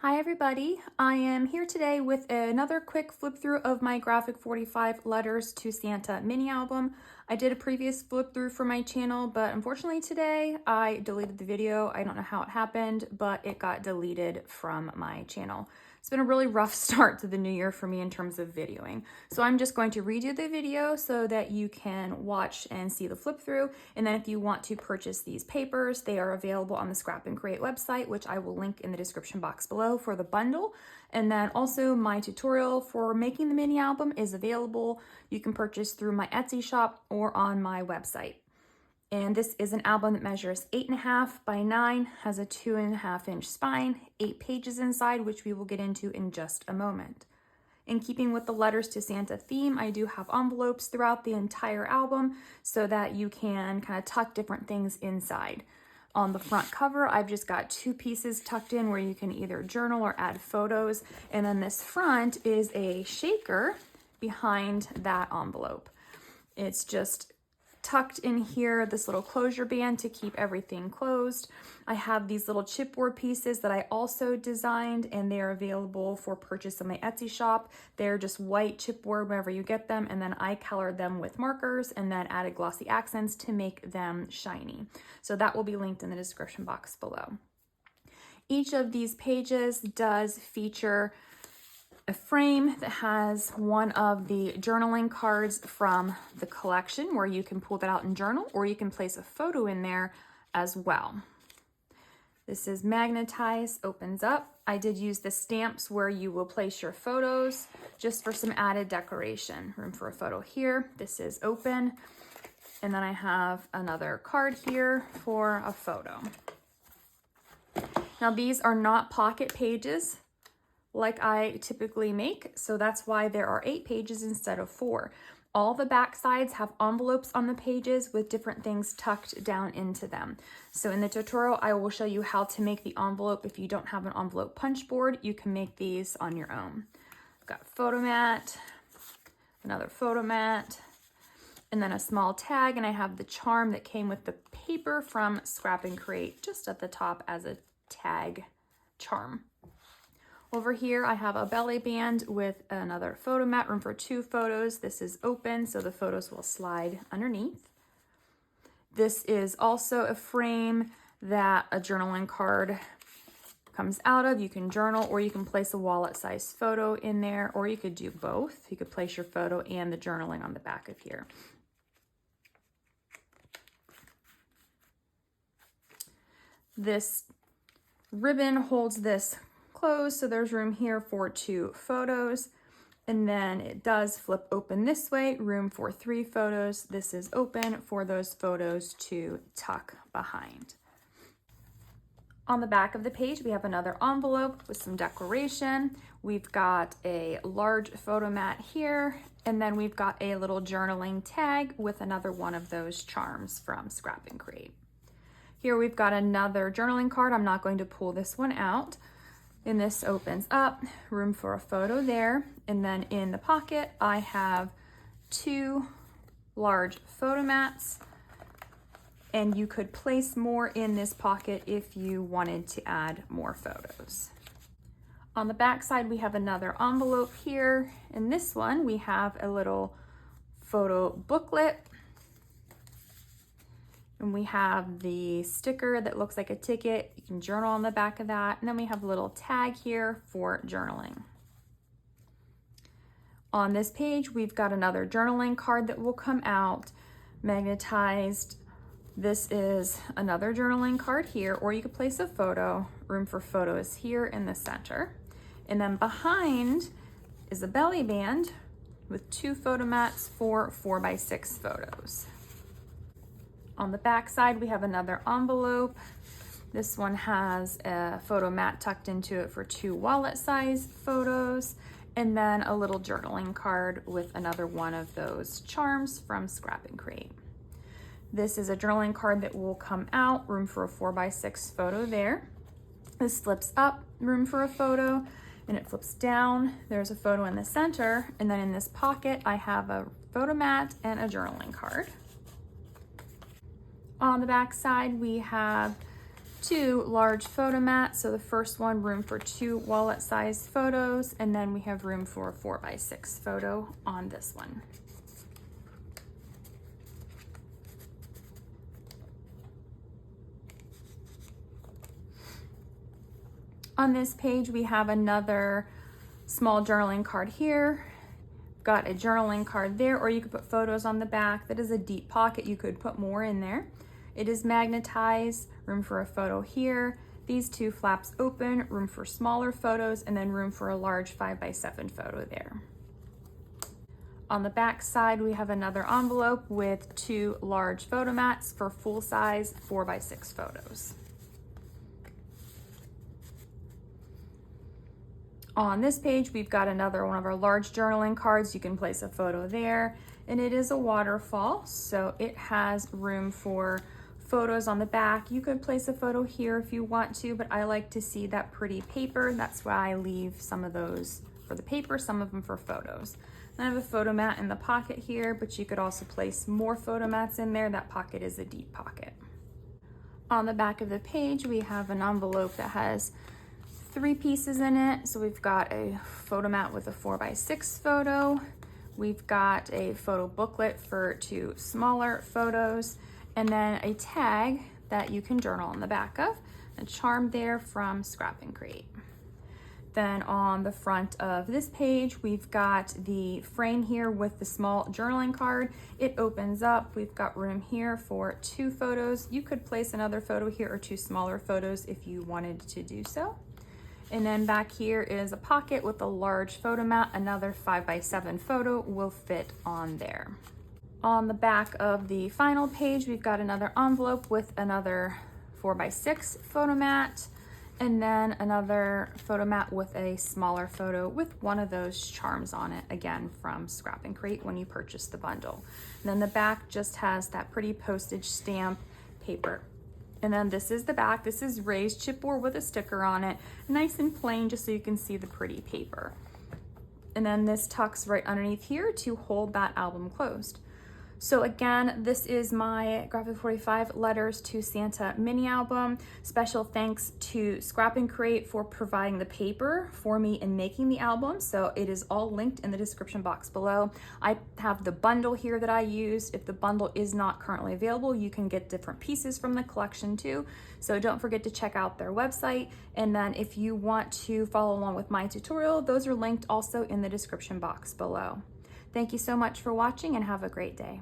Hi everybody, I am here today with another quick flip through of my graphic 45 Letters to Santa mini album. I did a previous flip through for my channel, but unfortunately today I deleted the video. I don't know how it happened, but it got deleted from my channel. It's been a really rough start to the new year for me in terms of videoing. So I'm just going to redo the video so that you can watch and see the flip through. And then if you want to purchase these papers, they are available on the Scrap and Create website, which I will link in the description box below for the bundle. And then also my tutorial for making the mini album is available. You can purchase through my Etsy shop or on my website. And this is an album that measures 8.5 by 9, has a 2.5-inch spine, 8 pages inside, which we will get into in just a moment. In keeping with the Letters to Santa theme, I do have envelopes throughout the entire album so that you can kind of tuck different things inside. On the front cover, I've just got 2 pieces tucked in where you can either journal or add photos. And then this front is a shaker behind that envelope. It's just tucked in here, this little closure band to keep everything closed. I have these little chipboard pieces that I also designed, and they're available for purchase on my Etsy shop. They're just white chipboard whenever you get them, and then I colored them with markers and then added glossy accents to make them shiny. So that will be linked in the description box below. Each of these pages does feature a frame that has one of the journaling cards from the collection where you can pull that out and journal, or you can place a photo in there as well. This is magnetized, opens up. I did use the stamps where you will place your photos just for some added decoration. Room for a photo here. This is open. And then I have another card here for a photo. Now these are not pocket pages like I typically make, so that's why there are 8 pages instead of 4. All the back sides have envelopes on the pages with different things tucked down into them. So in the tutorial, I will show you how to make the envelope. If you don't have an envelope punch board, you can make these on your own. I've got photo mat, another photo mat, and then a small tag, and I have the charm that came with the paper from Scrap and Create just at the top as a tag charm. Over here, I have a belly band with another photo mat, room for 2 photos. This is open, so the photos will slide underneath. This is also a frame that a journaling card comes out of. You can journal, or you can place a wallet-sized photo in there, or you could do both. You could place your photo and the journaling on the back of here. This ribbon holds this closed, so there's room here for 2 photos, and then it does flip open this way, room for 3 photos. This is open for those photos to tuck behind. On the back of the page, we have another envelope with some decoration. We've got a large photo mat here, and then we've got a little journaling tag with another one of those charms from Scrap and Create. Here we've got another journaling card. I'm not going to pull this one out. And this opens up, room for a photo there. And then in the pocket, I have 2 large photo mats, and you could place more in this pocket if you wanted to add more photos. On the back side, we have another envelope here. In this one, we have a little photo booklet. And we have the sticker that looks like a ticket. You can journal on the back of that. And then we have a little tag here for journaling. On this page, we've got another journaling card that will come out, magnetized. This is another journaling card here, or you could place a photo. Room for photos here in the center. And then behind is a belly band with 2 photo mats for 4x6 photos. On the back side, we have another envelope. This one has a photo mat tucked into it for 2 wallet-sized photos, and then a little journaling card with another one of those charms from Scrap and Create. This is a journaling card that will come out, room for a 4x6 photo there. This flips up, room for a photo, and it flips down. There's a photo in the center, and then in this pocket, I have a photo mat and a journaling card. On the back side, we have 2 large photo mats. So the first one, room for 2 wallet-sized photos, and then we have room for a 4x6 photo on this one. On this page, we have another small journaling card here. Got a journaling card there, or you could put photos on the back. That is a deep pocket. You could put more in there. It is magnetized, room for a photo here. These 2 flaps open, room for smaller photos, and then room for a large 5x7 photo there. On the back side, we have another envelope with 2 large photo mats for full-size 4x6 photos. On this page, we've got another one of our large journaling cards. You can place a photo there, and it is a waterfall, so it has room for photos on the back. You could place a photo here if you want to, but I like to see that pretty paper. That's why I leave some of those for the paper, some of them for photos. I have a photo mat in the pocket here, but you could also place more photo mats in there. That pocket is a deep pocket. On the back of the page, we have an envelope that has 3 pieces in it. So we've got a photo mat with a 4x6 photo. We've got a photo booklet for 2 smaller photos, and then a tag that you can journal on the back of, a charm there from Scrap and Create. Then on the front of this page, we've got the frame here with the small journaling card. It opens up. We've got room here for 2 photos. You could place another photo here or 2 smaller photos if you wanted to do so. And then back here is a pocket with a large photo mat. Another 5x7 photo will fit on there. On the back of the final page, we've got another envelope with another 4x6 photo mat, and then another photo mat with a smaller photo with one of those charms on it, again from Scrap and Create when you purchase the bundle. And then the back just has that pretty postage stamp paper. And then this is the back. This is raised chipboard with a sticker on it, nice and plain, just so you can see the pretty paper. And then this tucks right underneath here to hold that album closed. So again, this is my Graphic 45 Letters to Santa mini album. Special thanks to Scrap and Create for providing the paper for me in making the album. So it is all linked in the description box below. I have the bundle here that I used. If the bundle is not currently available, you can get different pieces from the collection too. So don't forget to check out their website. And then if you want to follow along with my tutorial, those are linked also in the description box below. Thank you so much for watching and have a great day.